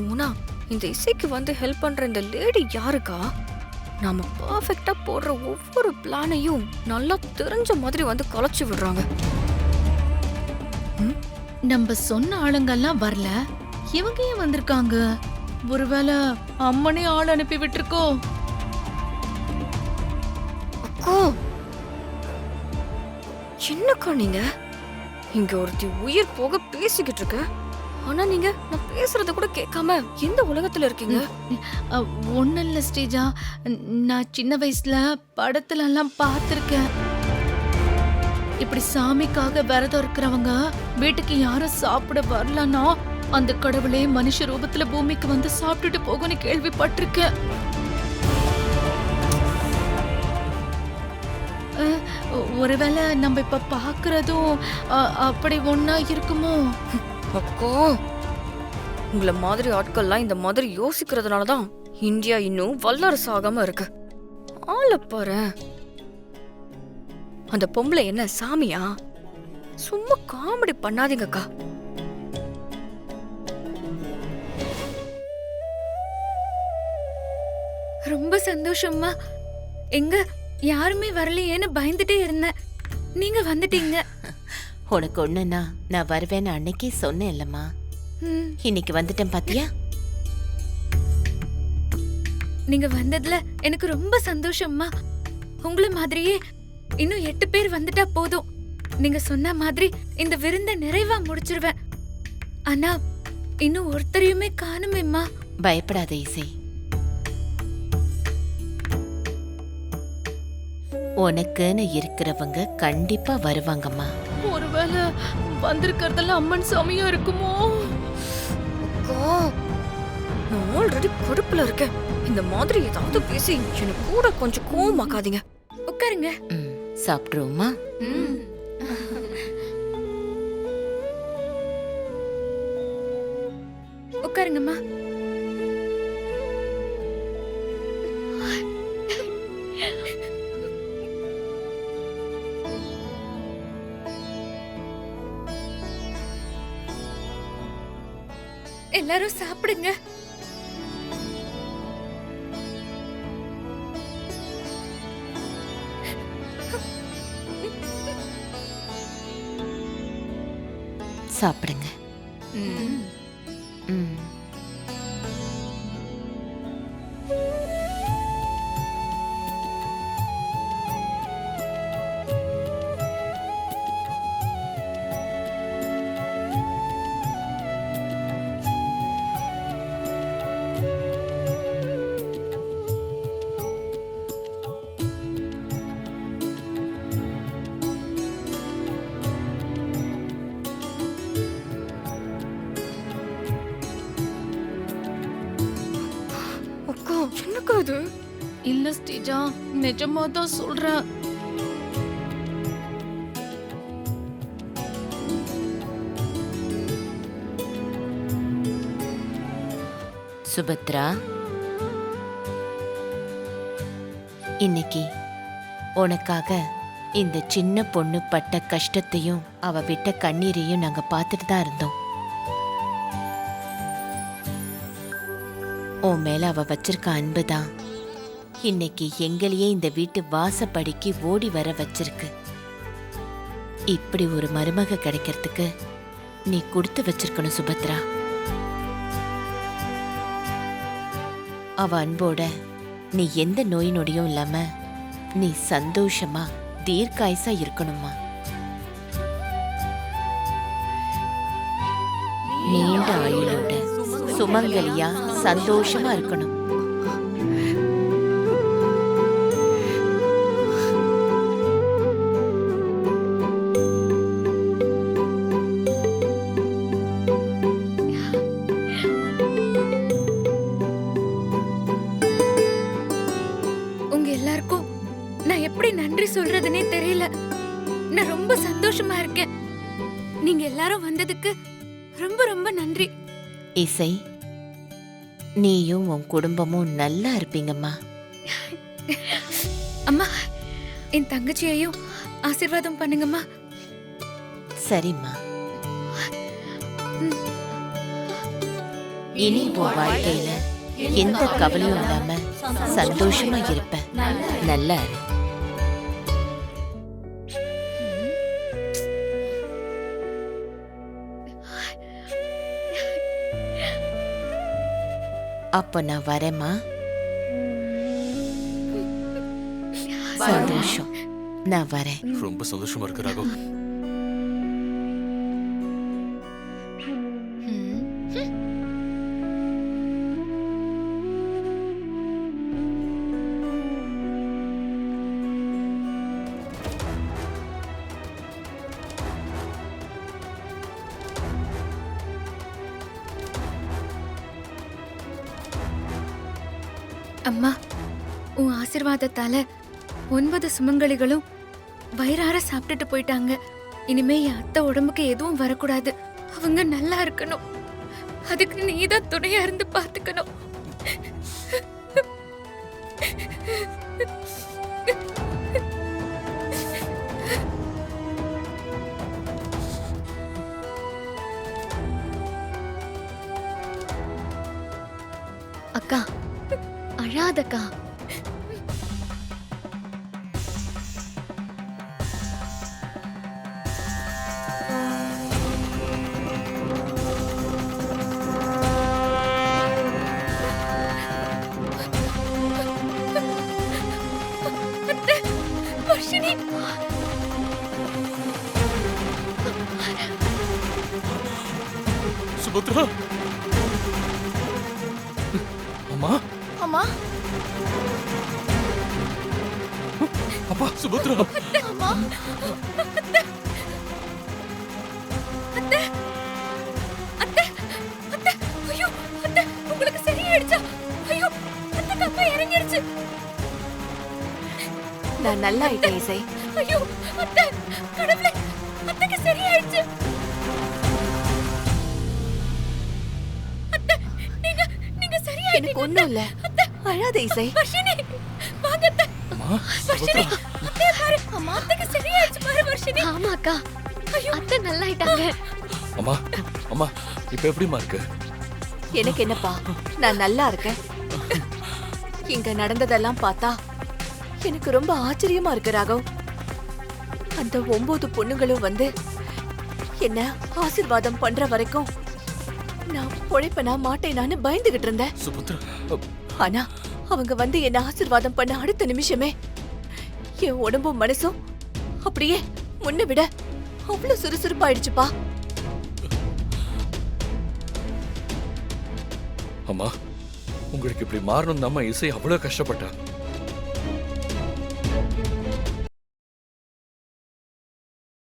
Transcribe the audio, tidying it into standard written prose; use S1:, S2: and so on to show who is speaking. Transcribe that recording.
S1: ஊனா இந்த இசைக்கு வந்து ஹெல்ப் பண்ற இந்த லேடி யாருக்கா? நாம பர்ஃபெக்ட்டா போடுற ஒவ்வொரு பிளானையும் நல்லா தெரிஞ்ச மாதிரி வந்து கலைச்சு விடுறாங்க.
S2: நம்ம சொன்ன ஆளுங்கெல்லாம் வரல, இவங்க ஏன் வந்திருக்காங்க? ஒருவேளை அம்மனே ஆள் அனுப்பி விட்டுருக்கோ?
S1: அக்கா, என்னக்கா நீங்க இங்க ஒருத்தி உயிர் போக பேசிக்கிட்டு இருக்க, ஆனா நீங்க நான் பேசுறத கூட கேட்காம எந்த உலகத்துல இருக்கீங்க?
S2: ஒன்னும் இல்ல ஸ்ரீஜா, நான் சின்ன வயசுல படத்துல எல்லாம் பார்த்திருக்கேன். இப்படி சாமிக்காக விரதம் இருக்கிறவங்க வீட்டுக்கு யாரும் சாப்பிட வரலன்னா அந்த கடவுளே மனுஷ ரூபத்துல பூமிக்கு வந்து சாப்பிட்டுட்டு போகும்னு கேள்விப்பட்டிருக்கேன். ஒருவேளை நம்ம இப்ப பாக்குறதும் அப்படி ஒன்னா இருக்குமோ?
S1: அக்கா, உங்கள மாதிரி ஆட்கள்லாம் இந்த மாதிரி யோசிக்கிறதுனாலதான் இந்தியா இன்னும் வல்லரசு ஆகாம இருக்கு. ஆள பாரு, அந்த பொம்பளை என்ன சாமியா? சும்மா காமெடி பண்ணாதீங்கக்கா.
S3: ரொம்ப சந்தோஷம்மா. எங்க யாருமே வரலையேன்னு பயந்துட்டே இருந்தேன். நீங்க வந்துட்டீங்க.
S4: உனக்கு ஒண்ணுன்னா நான் வருவேன்னு அன்னைக்கே சொன்னேன் இல்லம்மா. இன்னைக்கு வந்துட்டேன் பாத்தியா?
S3: நீங்க வந்ததுல எனக்கு ரொம்ப சந்தோஷம்மா. உங்கள மாதிரியே இன்னும் 8 பேர் வந்துட்டா போதும். நீங்க சொன்ன மாதிரி இந்த விருந்த நிறைவா முடிச்சிருவேன். ஆனா இன்னும் ஒருத்தரையுமே காணுமேம்மா.
S4: பயப்படாத இசை, உனக்குன்னு இருக்கிறவங்க கண்டிப்பா வருவாங்கம்மா.
S2: ஒருவேளை வந்திருக்கிறதெல்லாம் அம்மன் சாமியா இருக்குமோ?
S1: அக்கா, நான் ஆல்ரெடி கடுப்புல இருக்கேன். இந்த மாதிரி ஏதாவது பேசி எனக்கு கூட கொஞ்சம் கோவமாக்காதீங்க.
S3: உட்காருங்க.
S4: சாப்பிட்ருவோமா?
S3: உட்காருங்கம்மா. எல்லாரும் சாப்பிடுங்க.
S4: சாப்பிடுங்க.
S1: அக்கா, என்னக்கா இது?
S2: இல்ல ஸ்ரீஜா, நிஜமா தான் சொல்றேன்.
S4: சுபத்ரா, இன்னைக்கு உனக்காக இந்த சின்ன பொண்ணு பட்ட கஷ்டத்தையும் அவ விட்ட கண்ணீரையும் நாங்க பார்த்துட்டு தான் இருந்தோம். உன் மேல அவ வச்சிருக்க அன்புதான் இன்னைக்கு எங்களையே இந்த வீட்டு வாசப்படிக்கு ஓடி வர வச்சிருக்கு. இப்படி ஒரு மருமக கிடைக்கிறதுக்கு நீ கொடுத்து வச்சிருக்கணும் சுபத்ரா. அவ அன்போட நீ எந்த நோய் நொடியும் இல்லாம நீ சந்தோஷமா தீர்க்காயசா இருக்கணுமா. நீண்ட ஆயுளோட சுமங்கலியா சந்தோஷமா இருக்கணும்.
S3: உங்க எல்லாருக்கும் நான் எப்படி நன்றி சொல்றதுன்னே தெரியல. நான் ரொம்ப சந்தோஷமா இருக்கேன். நீங்க எல்லாரும் வந்ததுக்கு ரொம்ப ரொம்ப நன்றி.
S4: இசை, நீயும் உன் குடும்பமும் நல்லா இருப்பீங்கம்மா.
S3: அம்மா, என் தங்கச்சியையும் ஆசீர்வாதம் பண்ணுங்கம்மா.
S4: சரிம்மா. இனி உன் வாழ்க்கையில எந்த கவலையும் இல்லாம சந்தோஷமா இருப்ப. நல்லா இரு. அப்ப நான் வரேம்மா. சந்தோஷம். நான் வரேன்.
S5: ரொம்ப சந்தோஷமா இருக்கு ராகவ்.
S3: அம்மா, உன் ஆசீர்வாதத்தால 9 சுமங்கலிகளும் வயிறார சாப்பிட்டுட்டு போயிட்டாங்க. இனிமே என் அத்தை உடம்புக்கு எதுவும் வரக்கூடாது. அவங்க நல்லா இருக்கணும். அதுக்கு நீதான் துணையா இருந்து பாத்துக்கணும்.
S1: அக்கா அழாதக்கா.
S3: வர்ஷினி,
S5: சுபத்ரா. அம்மா.
S2: அம்மா,
S5: அப்பா. சுபத்ரா.
S2: அம்மா,
S3: ஐயோ அத்தை, உங்களுக்கு சரியாயிடுச்சா? ஐயோ, அத்தைக்கு அப்பா இறங்கிடுச்சு.
S1: நான் நல்லா ஆயிட்டேன் இசை.
S3: ஐயோ அத்தை, கடவுளே, அத்தைக்கு சரியாயிடுச்சு. அத்தை, நீங்க சரியாயிட்டீங்க.
S1: எனக்கு ஒண்ணும் இல்ல. அழாத இசை.
S3: வர்ஷினி, வாங்க அத்தை.
S5: அம்மா.
S3: வர்ஷினி,
S5: சுபத்ரா.
S3: அத்தைய பாரு. அம்மா, அத்தைக்கு சரியாயிடுச்சு பாரு வர்ஷினி.
S1: ஆமா அக்கா, அத்தை நல்லா ஆயிட்டாங்க.
S5: அம்மா. அம்மா இப்ப எப்படிமா இருக்கு?
S1: எனக்கு என்னப்பா, நான் நல்லா இருக்கேன். இங்க நடந்ததெல்லாம் பார்த்தா எனக்கு ரொம்ப ஆச்சரியமா இருக்கு ராகவ். அந்த 9 பொண்ணுங்களும் வந்து என்ன ஆசீர்வாதம் பண்ற வரைக்கும் நான் பொழைப்பனா மாட்டேனான்னு பயந்துகிட்டு இருந்தேன்.
S5: சுபத்ரா.
S1: ஆனா அவங்க வந்து என்ன ஆசீர்வாதம் பண்ண அடுத்த நிமிஷமே என் உடம்பும் மனசும் அப்படியே முன்ன விட அவ்வளவு சுறுசுறுப்பாயிடுச்சுப்பா.
S5: அம்மா, உங்களுக்கு இப்படி மாறணும் நம்ம இசை அவ்வளவு கஷ்டப்பட்டா.